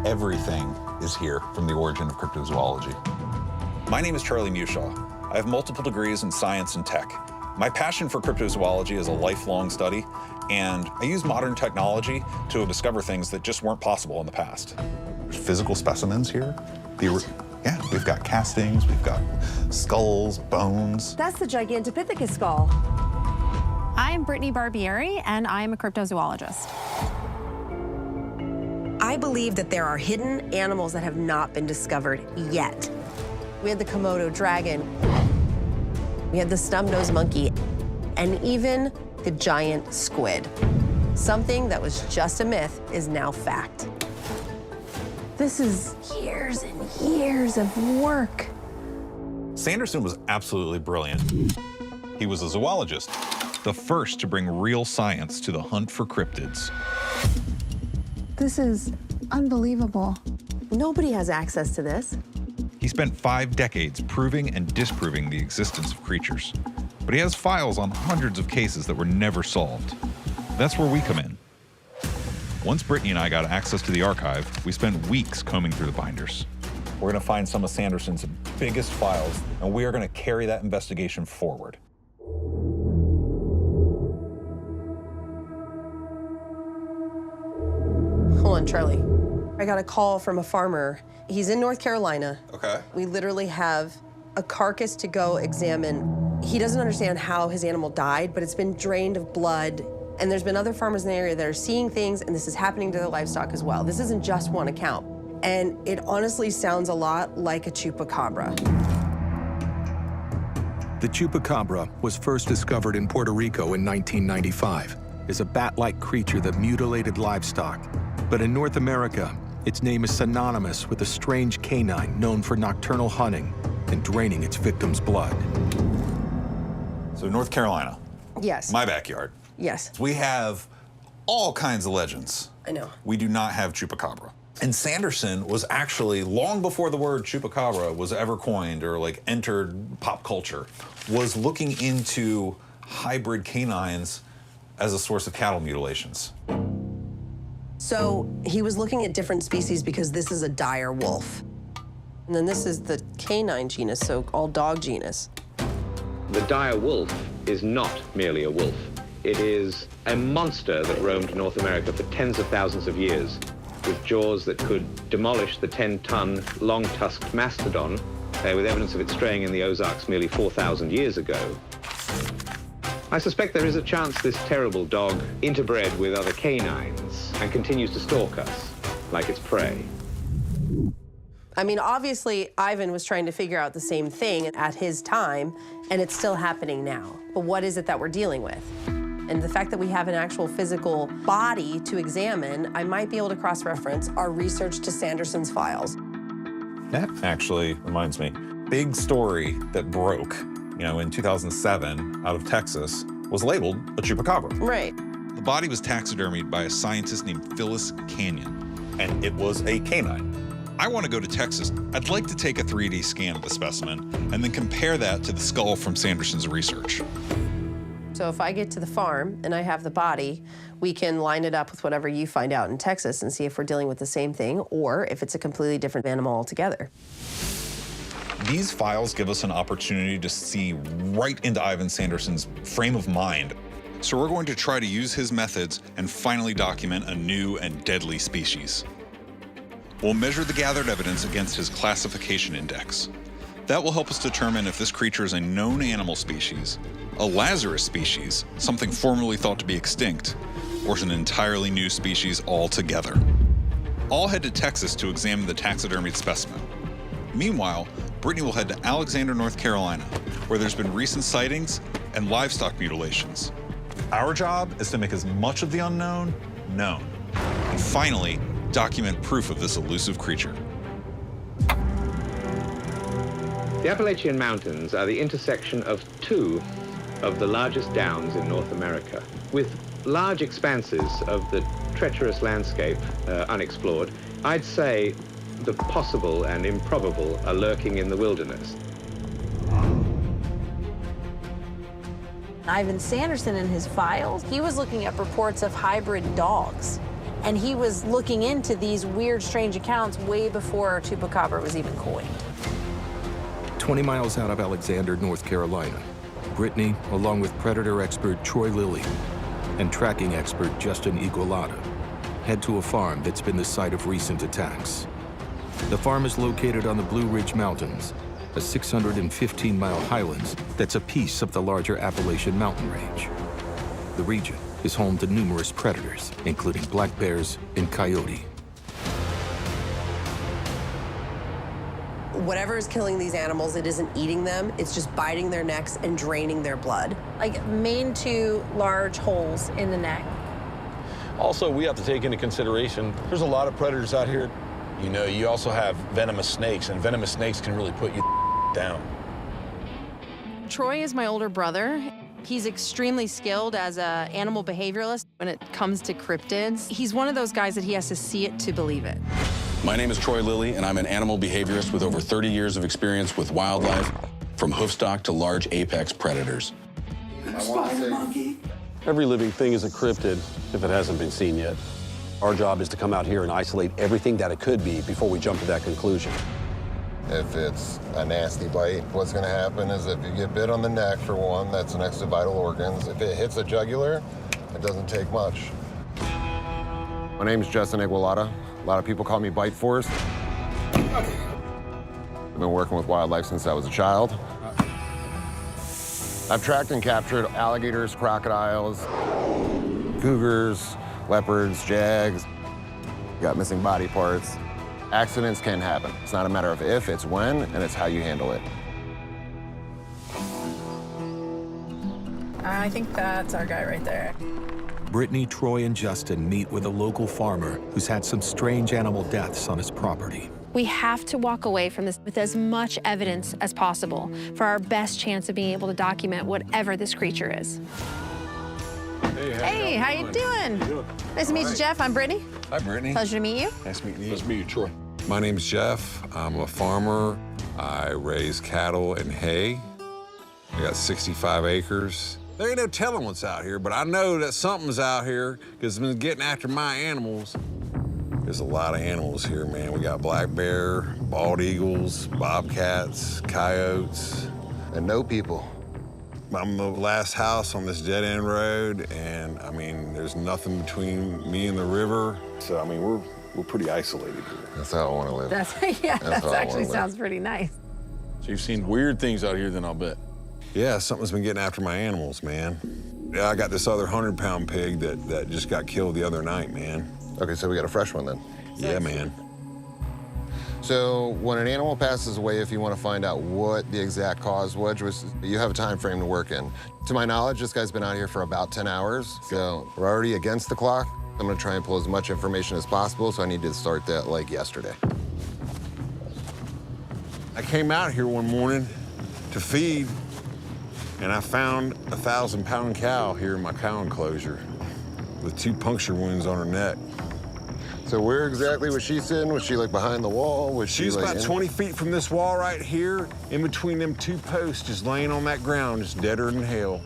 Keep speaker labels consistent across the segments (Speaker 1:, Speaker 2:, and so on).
Speaker 1: everything is here from the origin of cryptozoology. My name is Charlie Mushaw. I have multiple degrees in science and tech. My passion for cryptozoology is a lifelong study, and I use modern technology to discover things that just weren't possible in the past. There's physical specimens here. Yeah, we've got castings, we've got skulls, bones.
Speaker 2: That's the Gigantopithecus skull.
Speaker 3: I'm Brittany Barbieri, and I'm a cryptozoologist.
Speaker 2: I believe that there are hidden animals that have not been discovered yet. We had the Komodo dragon, we had the snub-nosed monkey, and even the giant squid. Something that was just a myth is now fact. This is years and years of work.
Speaker 1: Sanderson was absolutely brilliant. He was a zoologist, the first to bring real science to the hunt for cryptids.
Speaker 3: This is unbelievable.
Speaker 2: Nobody has access to this.
Speaker 1: He spent 5 decades proving and disproving the existence of creatures, but he has files on hundreds of cases that were never solved. That's where we come in. Once Brittany and I got access to the archive, we spent weeks combing through the binders. We're going to find some of Sanderson's biggest files, and we are going to carry that investigation forward.
Speaker 2: Hold on, Charlie. I got a call from a farmer. He's in North Carolina.
Speaker 1: Okay.
Speaker 2: We literally have a carcass to go examine. He doesn't understand how his animal died, but it's been drained of blood. And there's been other farmers in the area that are seeing things, and this is happening to their livestock as well. This isn't just one account. And it honestly sounds a lot like a Chupacabra.
Speaker 4: The Chupacabra was first discovered in Puerto Rico in 1995 as a bat-like creature that mutilated livestock. But in North America, its name is synonymous with a strange canine known for nocturnal hunting and draining its victims' blood.
Speaker 1: So North Carolina.
Speaker 2: Yes.
Speaker 1: My backyard.
Speaker 2: Yes.
Speaker 1: We have all kinds of legends.
Speaker 2: I know.
Speaker 1: We do not have Chupacabra. And Sanderson was actually, long before the word Chupacabra was ever coined or like entered pop culture, was looking into hybrid canines as a source of cattle mutilations.
Speaker 2: So he was looking at different species because this is a dire wolf. And then this is the canine genus, so all dog genus.
Speaker 5: The dire wolf is not merely a wolf. It is a monster that roamed North America for tens of thousands of years, with jaws that could demolish the 10-ton, long-tusked mastodon, with evidence of it straying in the Ozarks merely 4,000 years ago. I suspect there is a chance this terrible dog interbred with other canines and continues to stalk us like its prey.
Speaker 2: I mean, obviously, Ivan was trying to figure out the same thing at his time, and it's still happening now. But what is it that we're dealing with? And the fact that we have an actual physical body to examine, I might be able to cross-reference our research to Sanderson's files.
Speaker 1: That actually reminds me, big story that broke, in 2007 out of Texas was labeled a Chupacabra.
Speaker 2: Right.
Speaker 1: The body was taxidermied by a scientist named Phyllis Canyon, and it was a canine. I want to go to Texas. I'd like to take a 3D scan of the specimen and then compare that to the skull from Sanderson's research.
Speaker 2: So if I get to the farm and I have the body, we can line it up with whatever you find out in Texas and see if we're dealing with the same thing or if it's a completely different animal altogether.
Speaker 1: These files give us an opportunity to see right into Ivan Sanderson's frame of mind. So we're going to try to use his methods and finally document a new and deadly species. We'll measure the gathered evidence against his classification index. That will help us determine if this creature is a known animal species, a Lazarus species, something formerly thought to be extinct, or is an entirely new species altogether. I'll head to Texas to examine the taxidermied specimen. Meanwhile, Brittany will head to Alexander, North Carolina, where there's been recent sightings and livestock mutilations. Our job is to make as much of the unknown known, and finally, document proof of this elusive creature.
Speaker 5: The Appalachian Mountains are the intersection of two of the largest downs in North America, with large expanses of the treacherous landscape unexplored. I'd say the possible and improbable are lurking in the wilderness.
Speaker 6: Ivan Sanderson in his files, he was looking at reports of hybrid dogs.
Speaker 2: And he was looking into these weird, strange accounts way before Chupacabra was even coined.
Speaker 4: 20 miles out of Alexander, North Carolina, Brittany, along with predator expert Troy Lilly and tracking expert Justin Igualada, head to a farm that's been the site of recent attacks. The farm is located on the Blue Ridge Mountains, a 615-mile highlands that's a piece of the larger Appalachian mountain range. The region is home to numerous predators, including black bears and coyote.
Speaker 2: Whatever is killing these animals, it isn't eating them, it's just biting their necks and draining their blood. Like main two large holes in the neck.
Speaker 6: Also, we have to take into consideration, there's a lot of predators out here. You know, you also have venomous snakes, and venomous snakes can really put you down.
Speaker 3: Troy is my older brother. He's extremely skilled as an animal behavioralist when it comes to cryptids. He's one of those guys that he has to see it to believe it.
Speaker 7: My name is Troy Lilly, and I'm an animal behaviorist with over 30 years of experience with wildlife, from hoofstock to large apex predators.
Speaker 8: Spider monkey.
Speaker 9: Every living thing is a cryptid if it hasn't been seen yet. Our job is to come out here and isolate everything that it could be before we jump to that conclusion.
Speaker 10: If it's a nasty bite, what's going to happen is if you get bit on the neck, for one, that's next to vital organs. If it hits a jugular, it doesn't take much. My name is Justin Igualada. A lot of people call me Bite Force. I've been working with wildlife since I was a child. I've tracked and captured alligators, crocodiles, cougars, leopards, jags. Got missing body parts. Accidents can happen. It's not a matter of if, it's when, and it's how you handle it.
Speaker 3: I think that's our guy right there.
Speaker 4: Brittany, Troy, and Justin meet with a local farmer who's had some strange animal deaths on his property.
Speaker 3: We have to walk away from this with as much evidence as possible for our best chance of being able to document whatever this creature is.
Speaker 2: Hey, how you doing? Nice to meet you, Jeff. I'm Brittany.
Speaker 1: Hi, Brittany.
Speaker 2: Pleasure to meet you.
Speaker 1: Nice meeting you.
Speaker 6: Let's meet you, Troy.
Speaker 11: My name's Jeff. I'm a farmer. I raise cattle and hay. I got 65 acres. There ain't no telling what's out here, but I know that something's out here because it's been getting after my animals. There's a lot of animals here, man. We got black bear, bald eagles, bobcats, coyotes,
Speaker 10: And no people.
Speaker 11: I'm the last house on this dead-end road, and, I mean, there's nothing between me and the river. So, I mean, we're pretty isolated here.
Speaker 10: That's how I want to live.
Speaker 2: That's, yeah,
Speaker 10: That's
Speaker 2: that
Speaker 10: how I
Speaker 2: actually
Speaker 10: wanna live.
Speaker 2: sounds pretty nice.
Speaker 6: So you've seen weird things out here, then I'll bet.
Speaker 11: Yeah, something's been getting after my animals, man. Yeah, I got this other 100-pound pig that just got killed the other night, man.
Speaker 10: Okay, so we got a fresh one then.
Speaker 11: Yeah, man.
Speaker 10: So when an animal passes away, if you want to find out what the exact cause was, you have a time frame to work in. To my knowledge, this guy's been out here for about 10 hours, so we're already against the clock. I'm gonna try and pull as much information as possible, so I need to start that like yesterday.
Speaker 11: I came out here one morning to feed, and I found a 1,000-pound cow here in my cow enclosure with 2 puncture wounds on her neck.
Speaker 10: So where exactly was she sitting? Was she like behind the wall? Was she
Speaker 11: She's
Speaker 10: like
Speaker 11: about 20 feet from this wall right here, in between them 2 posts, just laying on that ground, just deader than hell.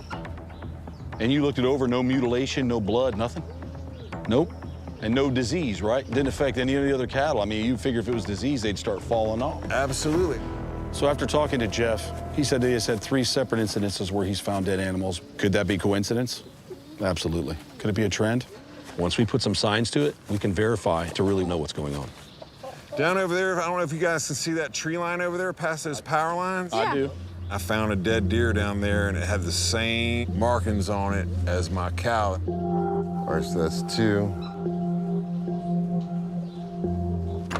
Speaker 6: And you looked it over, no mutilation, no blood, nothing? Nope. And no disease, right? Didn't affect any of the other cattle. I mean, you figure if it was disease, they'd start falling off.
Speaker 11: Absolutely.
Speaker 6: So after talking to Jeff, he said that he has had 3 separate incidences where he's found dead animals. Could that be coincidence? Absolutely. Could it be a trend?
Speaker 9: Once we put some signs to it, we can verify to really know what's going on.
Speaker 11: Down over there, I don't know if you guys can see that tree line over there past those power lines.
Speaker 6: I do.
Speaker 11: I found a dead deer down there, and it had the same markings on it as my cow.
Speaker 10: Or so that's 2.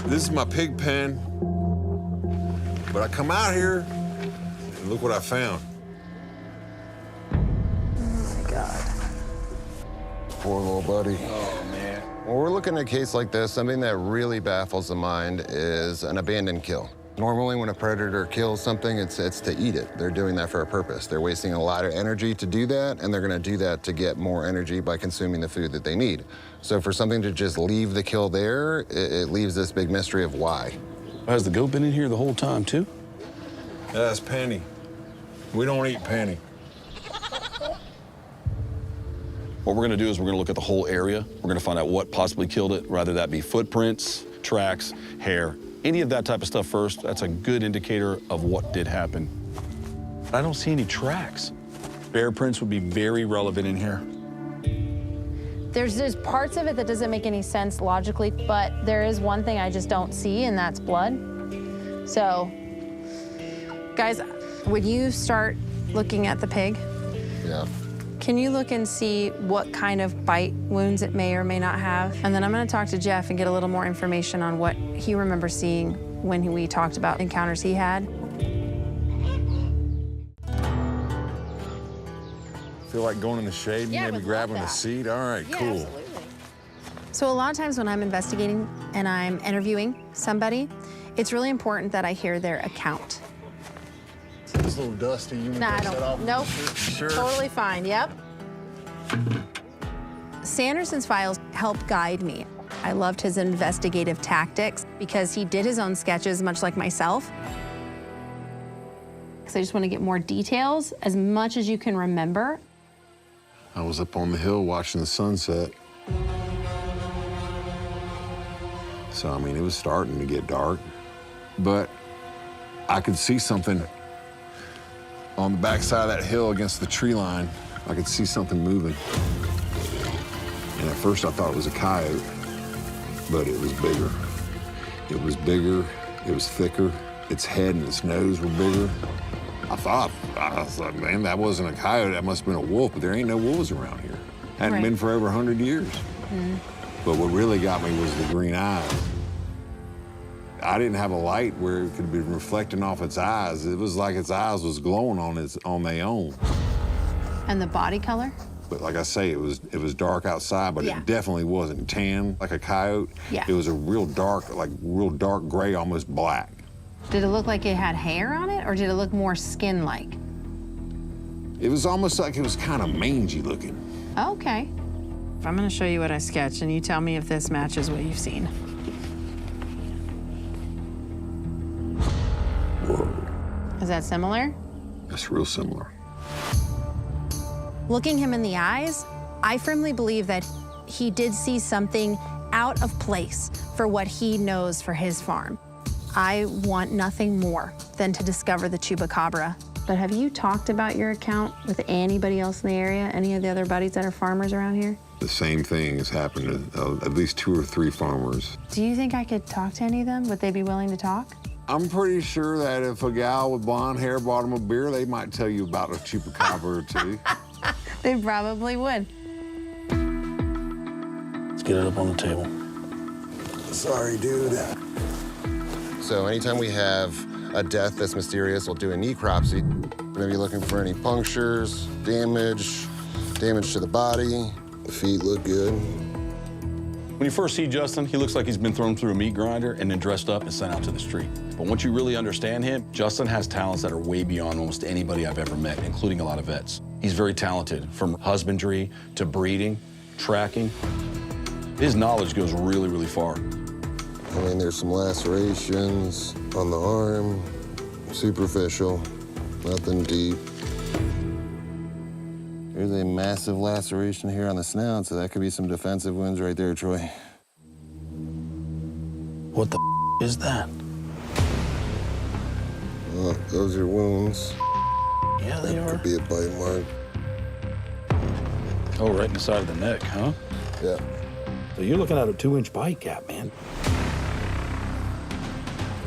Speaker 11: This is my pig pen. But I come out here, and look what I found.
Speaker 2: Oh my God.
Speaker 10: Poor little buddy.
Speaker 6: Oh, man.
Speaker 10: When we're looking at a case like this, something that really baffles the mind is an abandoned kill. Normally, when a predator kills something, it's to eat it. They're doing that for a purpose. They're wasting a lot of energy to do that, and they're gonna do that to get more energy by consuming the food that they need. So for something to just leave the kill there, it leaves this big mystery of why.
Speaker 6: Has the goat been in here the whole time, too?
Speaker 11: That's Penny. We don't eat Penny.
Speaker 7: What we're gonna do is we're gonna look at the whole area. We're gonna find out what possibly killed it, rather that be footprints, tracks, hair, any of that type of stuff first. That's a good indicator of what did happen. I don't see any tracks. Bear prints would be very relevant in here.
Speaker 3: There's parts of it that doesn't make any sense logically, but there is one thing I just don't see, and that's blood. So, guys, when you start looking at the pig,
Speaker 10: Yeah.
Speaker 3: can you look and see what kind of bite wounds it may or may not have? And then I'm gonna talk to Jeff and get a little more information on what he remembers seeing when we talked about encounters he had.
Speaker 11: Feel like going in the shade and
Speaker 3: Yeah, I
Speaker 11: maybe
Speaker 3: would
Speaker 11: grabbing
Speaker 3: love
Speaker 11: a
Speaker 3: that.
Speaker 11: seat? All right,
Speaker 3: Yeah,
Speaker 11: cool.
Speaker 3: absolutely. So a lot of times when I'm investigating and I'm interviewing somebody, it's really important that I hear their account.
Speaker 10: It's a little dusty. You
Speaker 3: Nah, I don't. Nope.
Speaker 10: Sure.
Speaker 3: Totally fine. Yep. Sanderson's files helped guide me. I loved his investigative tactics because he did his own sketches, much like myself. Because I just want to get more details, as much as you can remember.
Speaker 11: I was up on the hill watching the sunset. So, I mean, it was starting to get dark, but I could see something on the backside of that hill against the tree line. I could see something moving. And at first I thought it was a coyote, but it was bigger. It was bigger, it was thicker, its head and its nose were bigger. I thought, man, that wasn't a coyote, that must have been a wolf, but there ain't no wolves around here. Hadn't
Speaker 3: Right.
Speaker 11: been for over 100 years. But what really got me was the green eyes. I didn't have a light where it could be reflecting off its eyes. It was like its eyes was glowing on their own.
Speaker 3: And the body color?
Speaker 11: But like I say, it was dark outside, but
Speaker 3: Yeah.
Speaker 11: it definitely wasn't tan like a coyote.
Speaker 3: Yeah.
Speaker 11: It was a real dark gray, almost black.
Speaker 3: Did it look like it had hair on it, or did it look more skin-like?
Speaker 11: It was almost like it was kind of mangy looking.
Speaker 3: Okay. I'm gonna show you what I sketched, and you tell me if this matches what you've seen.
Speaker 11: Whoa,
Speaker 3: Is that similar?
Speaker 11: that's real similar.
Speaker 3: Looking him in the eyes, I firmly believe that he did see something out of place for what he knows for his farm. I want nothing more than to discover the Chupacabra. But have you talked about your account with anybody else in the area? Any of the other buddies that are farmers around here?
Speaker 11: The same thing has happened to at least 2 or 3 farmers.
Speaker 3: Do you think I could talk to any of them? Would they be willing to talk?
Speaker 11: I'm pretty sure that if a gal with blonde hair bought them a beer, they might tell you about a Chupacabra or 2.
Speaker 3: They probably would.
Speaker 7: Let's get it up on the table.
Speaker 10: Sorry, dude. So anytime we have a death that's mysterious, we'll do a necropsy. We're gonna be looking for any punctures, damage to the body. The feet look good.
Speaker 7: When you first see Justin, he looks like he's been thrown through a meat grinder and then dressed up and sent out to the street. But once you really understand him, Justin has talents that are way beyond almost anybody I've ever met, including a lot of vets. He's very talented, from husbandry to breeding, tracking. His knowledge goes really, really far.
Speaker 10: I mean, there's some lacerations on the arm, superficial, nothing deep. There's a massive laceration here on the snout, so that could be some defensive wounds right there, Troy.
Speaker 7: What the is that?
Speaker 10: Well, those are wounds.
Speaker 7: Yeah, they
Speaker 10: That
Speaker 7: are.
Speaker 10: could be a bite mark.
Speaker 7: Oh, right in the side of the neck, huh?
Speaker 10: Yeah.
Speaker 12: So you're looking at a 2-inch bite gap, man.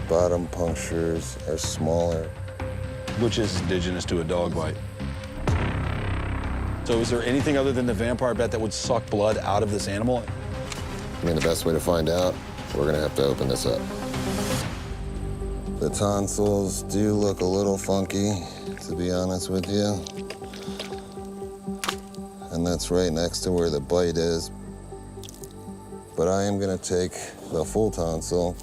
Speaker 10: Bottom punctures are smaller.
Speaker 7: Which is indigenous to a dog bite. So is there anything other than the vampire bat that would suck blood out of this animal?
Speaker 10: I mean, the best way to find out, we're gonna have to open this up. The tonsils do look a little funky, to be honest with you. And that's right next to where the bite is. But I am gonna take the full tonsil.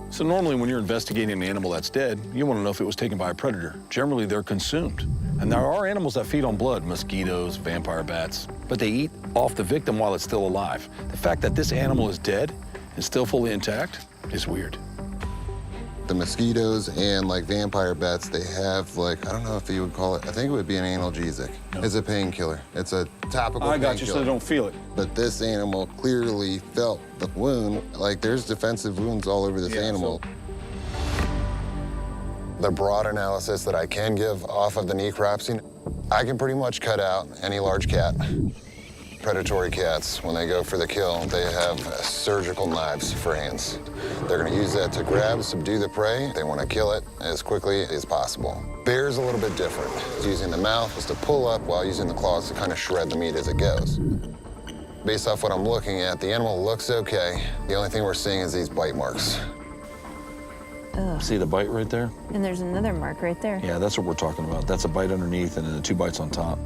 Speaker 7: So normally when you're investigating an animal that's dead, you want to know if it was taken by a predator. Generally, they're consumed. And there are animals that feed on blood, mosquitoes, vampire bats, but they eat off the victim while it's still alive. The fact that this animal is dead and still fully intact is weird.
Speaker 10: The mosquitoes and like vampire bats, they have like, I don't know if you would call it, I think it would be an analgesic. No. It's a painkiller. It's a topical
Speaker 6: I got
Speaker 10: painkiller.
Speaker 6: you, so they don't feel it.
Speaker 10: But this animal clearly felt the wound. Like there's defensive wounds all over this animal. The broad analysis that I can give off of the necropsy, I can pretty much cut out any large cat. Predatory cats, when they go for the kill, they have surgical knives for hands. They're gonna use that to grab, subdue the prey. They wanna kill it as quickly as possible. Bear's a little bit different. Using the mouth is to pull up while using the claws to kind of shred the meat as it goes. Based off what I'm looking at, the animal looks okay. The only thing we're seeing is these bite marks.
Speaker 7: Ugh. See the bite right there?
Speaker 3: And there's another mark right there.
Speaker 7: Yeah, that's what we're talking about. That's a bite underneath and then the 2 bites on top.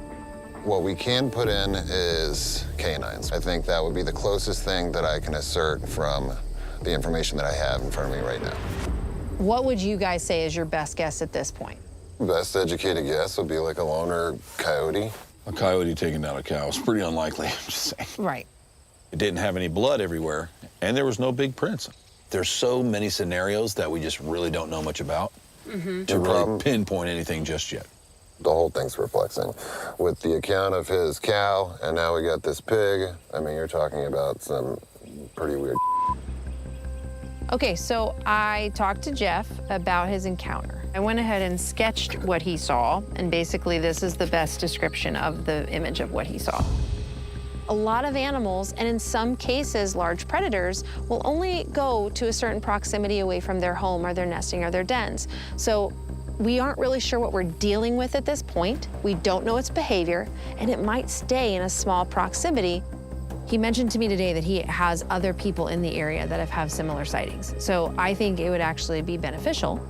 Speaker 10: What we can put in is canines. I think that would be the closest thing that I can assert from the information that I have in front of me right now.
Speaker 3: What would you guys say is your best guess at this point?
Speaker 10: Best educated guess would be like a loner coyote.
Speaker 7: A coyote taking down a cow is pretty unlikely, I'm just saying.
Speaker 3: Right.
Speaker 7: It didn't have any blood everywhere, and there was no big prints. There's so many scenarios that we just really don't know much about to really pinpoint anything just yet.
Speaker 10: The whole thing's perplexing. With the account of his cow, and now we got this pig, I mean, you're talking about some pretty weird.
Speaker 3: Okay, so I talked to Jeff about his encounter. I went ahead and sketched what he saw, and basically this is the best description of the image of what he saw. A lot of animals, and in some cases large predators, will only go to a certain proximity away from their home or their nesting or their dens. So we aren't really sure what we're dealing with at this point. We don't know its behavior, and it might stay in a small proximity. He mentioned to me today that he has other people in the area that have had similar sightings. So I think it would actually be beneficial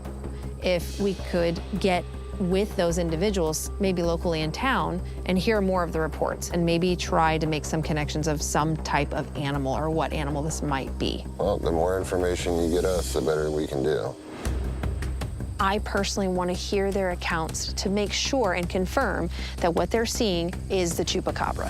Speaker 3: if we could get with those individuals, maybe locally in town, and hear more of the reports and maybe try to make some connections of some type of animal or what animal this might be.
Speaker 10: Well, the more information you get us, the better we can do.
Speaker 3: I personally want to hear their accounts to make sure and confirm that what they're seeing is the Chupacabra.